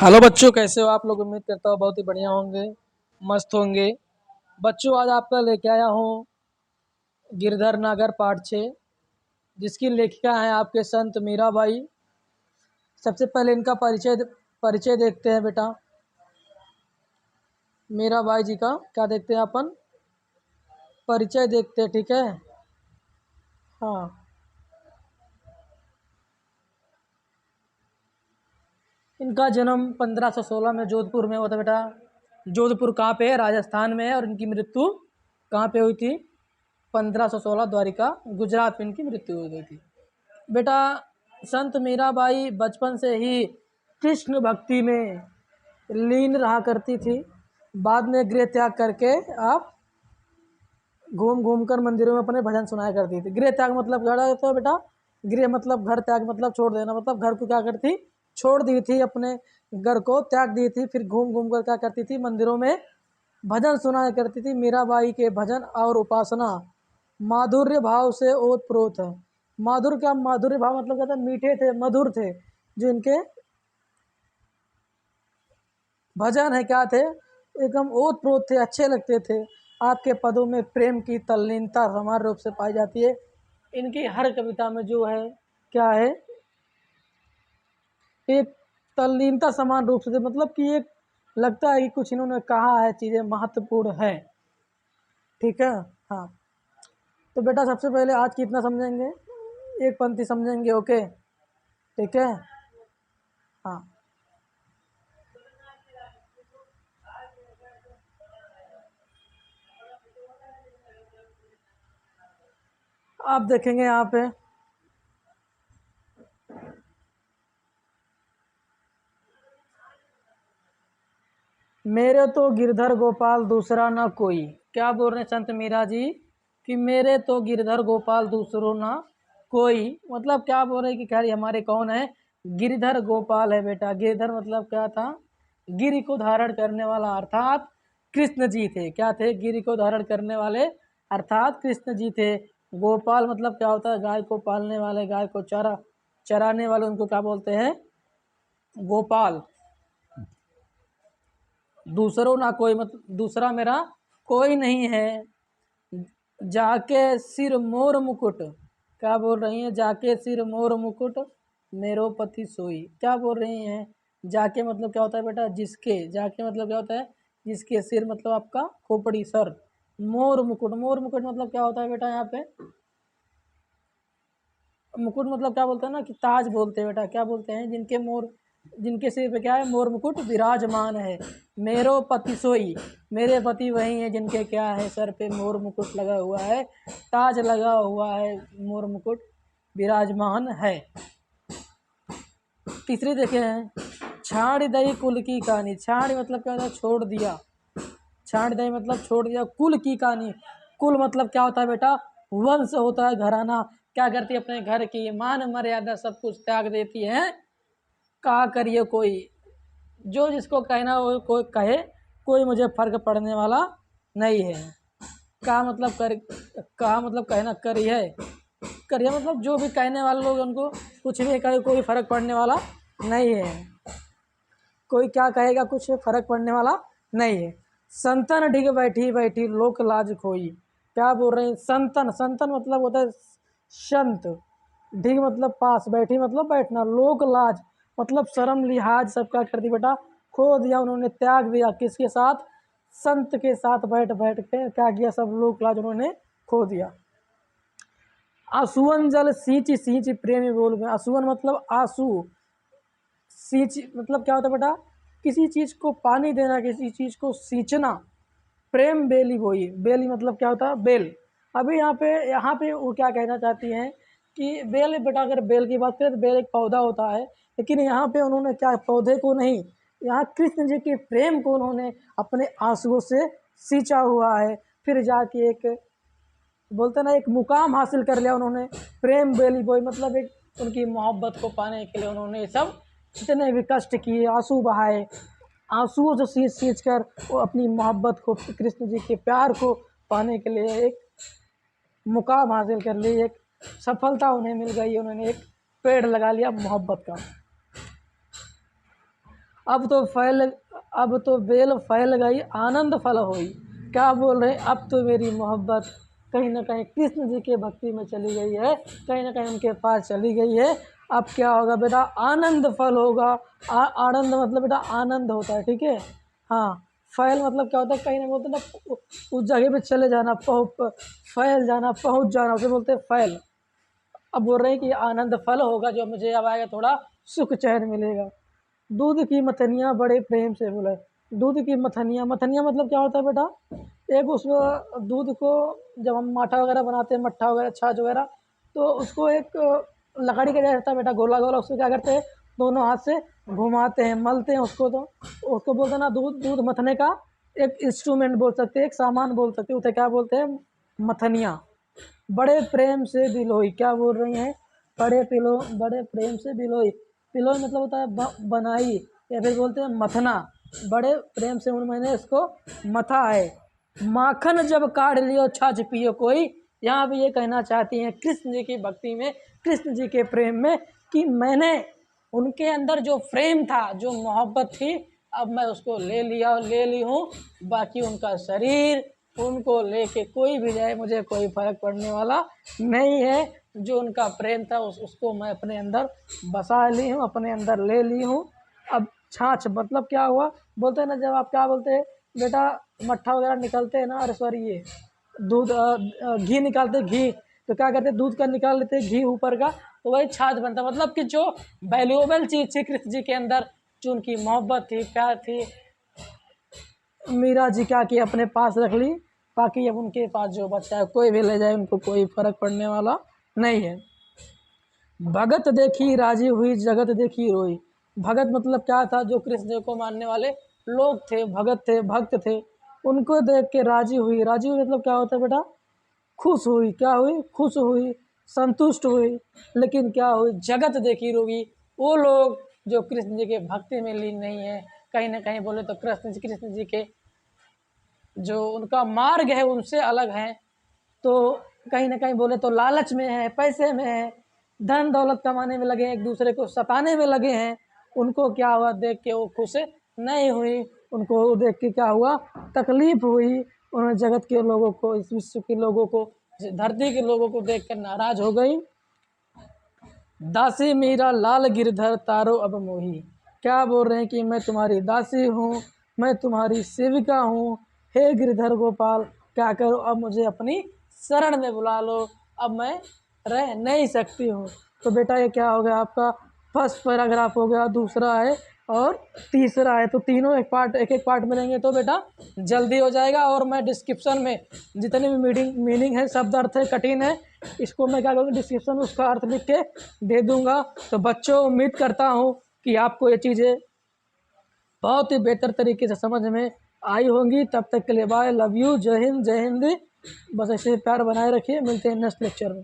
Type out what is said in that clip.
Hello बच्चों, कैसे हो आप लोग। उम्मीद करता हूँ बहुत ही बढ़िया होंगे, मस्त होंगे। बच्चों, आज आपका लेके आया हूँ गिरधर नागर पाठ 6, जिसकी लेखिका हैं आपके संत मीराबाई। सबसे पहले इनका परिचय देखते हैं बेटा। मीराबाई जी का क्या देखते हैं अपन, परिचय देखते हैं, ठीक है। हाँ, इनका जन्म 1516 में जोधपुर में हुआ था बेटा। जोधपुर कहाँ पे है? राजस्थान में है। और इनकी मृत्यु कहाँ पे हुई थी? 1516 द्वारिका, गुजरात में इनकी मृत्यु हो गई थी बेटा। संत मीराबाई बचपन से ही कृष्ण भक्ति में लीन रहा करती थी। बाद में गृह त्याग करके आप घूम घूम कर मंदिरों में अपने भजन सुनाया करती थी। गृह त्याग मतलब क्या होता है बेटा? गृह मतलब घर, त्याग मतलब छोड़ देना, मतलब घर को क्या करती, छोड़ दी थी, अपने घर को त्याग दी थी। फिर घूम घूम कर क्या करती थी? मंदिरों में भजन सुनाया करती थी। मीराबाई के भजन और उपासना माधुर्य भाव से ओतप्रोत है। माधुर्य क्या? माधुर्य भाव मतलब क्या था? मीठे थे, मधुर थे जो इनके भजन है, क्या थे? एकदम ओतप्रोत थे, अच्छे लगते थे। आपके पदों में प्रेम की तल्लीनता समान रूप से पाई जाती है। इनकी हर कविता में जो है, क्या है, एक तल्लीनता समान रूप से, मतलब कि एक लगता है कि कुछ इन्होंने कहा है, चीज़ें महत्वपूर्ण है, ठीक है। हाँ, तो बेटा सबसे पहले आज कितना समझेंगे? एक पंक्ति समझेंगे, ओके, ठीक है। हाँ, आप देखेंगे यहाँ पे, मेरे तो गिरधर गोपाल दूसरा ना कोई। क्या बोल रहे हैं संत मीरा जी? कि मेरे तो गिरधर गोपाल दूसरो ना कोई। मतलब क्या बोल रहे हैं कि खैर हमारे कौन है? गिरधर गोपाल है बेटा। गिरधर मतलब क्या था? गिर को धारण करने वाला, अर्थात कृष्ण जी थे। क्या थे? गिर को धारण करने वाले अर्थात कृष्ण जी थे। गोपाल मतलब क्या होता है? गाय को पालने वाले, गाय को चराने वाले, उनको क्या बोलते हैं? गोपाल। दूसरों ना कोई मतलब दूसरा मेरा कोई नहीं है। जाके सिर मोर मुकुट, क्या बोल रही हैं? जाके सिर मोर मुकुट मेरो पति सोई। क्या बोल रही हैं? जाके मतलब क्या होता है बेटा? जिसके। जाके मतलब क्या होता है? जिसके। सिर मतलब आपका खोपड़ी, सर। मोर मुकुट, मोर मुकुट मतलब क्या होता है बेटा? यहाँ पे मुकुट मतलब क्या बोलते हैं ना, कि ताज बोलते हैं बेटा। क्या बोलते हैं? जिनके मोर, जिनके सिर पे क्या है? मोर मुकुट विराजमान है। मेरो पति सोई, मेरे पति वही है जिनके क्या है? सर पे मोर मुकुट लगा हुआ है, ताज लगा हुआ है, मोर मुकुट विराजमान है। तीसरी देखे हैं, छाड़ दई कुल की कहानी। छाड़ मतलब क्या होता है? छोड़ दिया। छाड़ दई मतलब छोड़ दिया। कुल की कहानी, कुल मतलब क्या होता है बेटा? वंश होता है, घराना। क्या करती है? अपने घर की मान मर्यादा सब कुछ त्याग देती है। कहा करिए कोई, जो जिसको कहना वो कोई कहे, कोई मुझे फर्क पड़ने वाला नहीं है। कहा मतलब कर, कहा मतलब कहना, करिए, करिए मतलब जो भी कहने वाले लोग उनको कुछ भी कहे, कोई फर्क पड़ने वाला नहीं है। कोई क्या कहेगा, कुछ फर्क पड़ने वाला नहीं है। संतन डिग बैठी बैठी लोक लाज खोई। क्या बोल रहे हैं? संतन, संतन मतलब होता है संत। डिग मतलब पास, बैठी मतलब बैठना, लोक लाज मतलब शर्म लिहाज सब क्या कर दी बेटा? खो दिया उन्होंने, त्याग दिया। किसके साथ? संत के साथ बैठ बैठ के क्या किया? सब लोक लाज उन्होंने खो दिया। आंसुअन जल सींच सींच प्रेम बोल में। आंसुअन मतलब आंसू, सींच मतलब क्या होता है बेटा? किसी चीज़ को पानी देना, किसी चीज़ को सींचना। प्रेम बेली बोई, बेली मतलब क्या होता है? बेल। अभी यहाँ पे वो क्या कहना चाहती हैं कि बेल बेटा, अगर बेल की बात करें तो बेल एक पौधा होता है, लेकिन यहाँ पे उन्होंने क्या, पौधे को नहीं, यहाँ कृष्ण जी के प्रेम को उन्होंने अपने आंसुओं से सींचा हुआ है। फिर जाके एक बोलते ना, एक मुकाम हासिल कर लिया उन्होंने। प्रेम बेली बोई मतलब एक उनकी मोहब्बत को पाने के लिए उन्होंने सब जितने भी कष्ट किए, आंसू बहाए, आंसुओं से सींच सींच कर वो अपनी मोहब्बत को, कृष्ण जी के प्यार को पाने के लिए एक मुकाम हासिल कर ली, एक सफलता उन्हें मिल गई। उन्होंने एक पेड़ लगा लिया मोहब्बत का। अब तो बेल फैल गई आनंद फल होई। क्या बोल रहे हैं, अब तो मेरी मोहब्बत कहीं ना कहीं कृष्ण जी के भक्ति में चली गई है, कहीं ना कहीं उनके पास चली गई है। अब क्या होगा बेटा, आनंद फल होगा। आनंद मतलब बेटा आनंद होता है, ठीक है। हाँ, फैल मतलब क्या होता है, कहीं ना बोलते हैं ना उस जगह पे चले जाना, फैल जाना, पहुंच जाना, उसे बोलते हैं फैल। अब बोल रहे हैं कि आनंद फल होगा जो मुझे अब आएगा, थोड़ा सुख चैन मिलेगा। दूध की मथनियाँ बड़े प्रेम से बोले। दूध की मथनियाँ, मथनियाँ मतलब क्या होता है बेटा, एक उसमें दूध को जब हम माठा वगैरह बनाते हैं, मट्ठा वगैरह, छाछ वगैरह, तो उसको एक लकड़ी का जैसा बेटा गोला गोला, उसको क्या करते हैं, दोनों हाथ से घुमाते हैं, मलते हैं उसको, तो उसको बोलते हैं ना दूध मथने का एक इंस्ट्रूमेंट बोल सकते हैं, एक सामान बोल सकते हैं, उसे क्या बोलते हैं, मथनियाँ। बड़े प्रेम से बिलोई, क्या बोल रही हैं, बड़े प्रेम से बिलोई। बिलोई मतलब होता है बनाई, या फिर बोलते हैं मथना। बड़े प्रेम से मैंने इसको मथा है। माखन जब काढ़ लियो छाछ पियो कोई। यहाँ भी ये कहना चाहती हैं कृष्ण जी की भक्ति में, कृष्ण जी के प्रेम में, कि मैंने उनके अंदर जो प्रेम था, जो मोहब्बत थी, अब मैं उसको ले ली हूँ। बाकी उनका शरीर, उनको लेके कोई भी जाए मुझे कोई फर्क पड़ने वाला नहीं है। जो उनका प्रेम था उसको मैं अपने अंदर बसा ली हूँ, अपने अंदर ले ली हूँ। अब छाछ मतलब क्या हुआ, बोलते हैं ना, जब आप क्या बोलते हैं बेटा, मट्ठा वगैरह निकलते हैं ना, अरे सॉरी, ये दूध घी निकालते हैं, घी, तो क्या करते हैं, दूध का निकाल लेते हैं, घी ऊपर का, तो वही छाछ बनता है। मतलब कि जो वैल्यूएबल चीज़ थी कृष्ण जी के अंदर, जो उनकी मोहब्बत थी, प्यार थी, मीरा जी क्या की अपने पास रख ली। बाकी अब उनके पास जो बच्चा है कोई भी ले जाए, उनको कोई फर्क पड़ने वाला नहीं है। भगत देखी राजी हुई, जगत देखी रोई। भगत मतलब क्या था, जो कृष्ण जी को मानने वाले लोग थे, भगत थे, भक्त थे, उनको देख के राजी हुई। राजी हुई मतलब क्या होता है बेटा, खुश हुई। क्या हुई, खुश हुई, संतुष्ट हुई। लेकिन क्या हुई, जगत देखी रोगी। वो लोग जो कृष्ण जी के भक्ति में लीन नहीं है, कहीं ना कहीं बोले तो कृष्ण जी के जो उनका मार्ग है उनसे अलग है, तो कहीं ना कहीं बोले तो लालच में है, पैसे में है, धन दौलत कमाने में लगे हैं, एक दूसरे को सताने में लगे हैं। उनको क्या हुआ, देख के वो खुश नहीं हुई। उनको देख के क्या हुआ, तकलीफ हुई। उन्होंने जगत के लोगों को, इस विश्व के लोगों को, धरती के लोगों को देख कर नाराज हो गई। दासी मीरा लाल गिरधर तारो अब मोही। क्या बोल रहे हैं कि मैं तुम्हारी दासी हूँ, मैं तुम्हारी सेविका हूँ, हे गिरधर गोपाल, क्या करो, अब मुझे अपनी शरण में बुला लो, अब मैं रह नहीं सकती हूँ। तो बेटा ये क्या हो गया, आपका फर्स्ट पैराग्राफ हो गया, दूसरा है और तीसरा है, तो तीनों एक एक पार्ट में रहेंगे तो बेटा जल्दी हो जाएगा। और मैं डिस्क्रिप्शन में जितने भी मीनिंग है, शब्द अर्थ है, कठिन है, इसको मैं क्या करूँगा, डिस्क्रिप्शन में उसका अर्थ लिख के दे दूँगा। तो बच्चों, उम्मीद करता हूँ कि आपको ये चीज़ें बहुत ही बेहतर तरीके से समझ में आई होंगी। तब तक के लिए बाय, लव यू, जय हिंद, जय हिंद। बस ऐसे प्यार बनाए रखिए, मिलते हैं नेक्स्ट लेक्चर में।